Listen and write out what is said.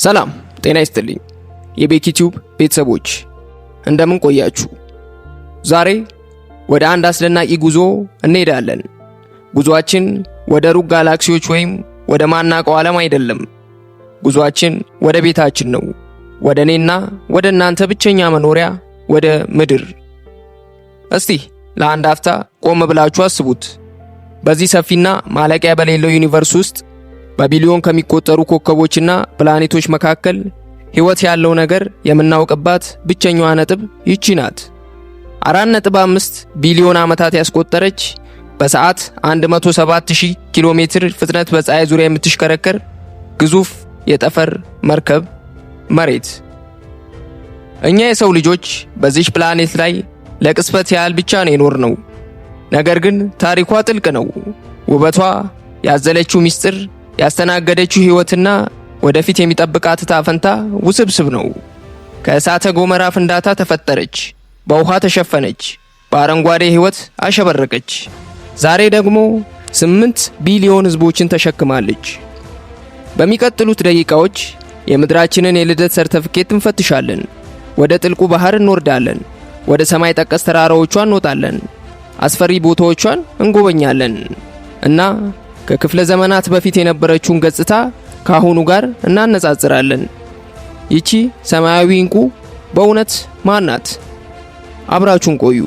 ሰላም ጤና ይስጥልኝ የቤኪ ቲዩብ ቤተሰቦች እንደምን ቆያችሁ? ዛሬ ወደ አንድ አስደናቂ ጉዞ እንሄዳለን። ጉዟችን ወደ ሩቅ ጋላክሲዎች ወይም ወደ ማናቀው ዓለም አይደለም። ጉዟችን ወደ ቤታችን ነው። ወደ እኔና ወደ እናንተ ብቸኛ መኖሪያ ወደ ምድር። እስቲ ለአንድ አፍታ ቆም ብላችሁ አስቡት። በዚህ ሰፊና ማለቂያ በሌለው ዩኒቨርስ ውስጥ በቢሊዮን ከሚቆጠሩ ኮከቦችና ፕላኔቶች መካከል ሕይወት ያለው ነገር የምናውቅባት ብቸኛዋ ነጥብ ይቺ ናት። 4.5 ቢሊዮን ዓመታት ያስቆጠረች በሰዓት 107,000 ኪሎ ሜትር ፍጥነት በፀሐይ ዙሪያ የምትሽከረከር ግዙፍ የጠፈር መርከብ መሬት። እኛ የሰው ልጆች በዚህ ፕላኔት ላይ ለቅጽበት ያህል ብቻ ነው የኖርነው። ነገር ግን ታሪኳ ጥልቅ ነው። ውበቷ፣ ያዘለችው ምስጢር፣ ያስተናገደችው ሕይወትና ወደፊት የሚጠብቃት ዕጣ ፈንታ ውስብስብ ነው። ከእሳተ ገሞራ ፍንዳታ ተፈጠረች፣ በውሃ ተሸፈነች፣ በአረንጓዴ ሕይወት አሸበረቀች። ዛሬ ደግሞ 8 ቢሊዮን ሕዝቦችን ተሸክማለች። በሚቀጥሉት ደቂቃዎች የምድራችንን የልደት ሰርተፍኬት እንፈትሻለን። ወደ ጥልቁ ባህር እንወርዳለን። ወደ ሰማይ ጠቀስ ተራራዎቿ እንወጣለን። አስፈሪ ቦታዎቿን እንጎበኛለን እና ከክፍለ ዘመናት በፊት የነበረችውን ገጽታ ከአሁኑ ጋር እናነጻጽራለን። ይቺ ሰማያዊ እንቁ በእውነት ማን ናት? አብራችሁን ቆዩ።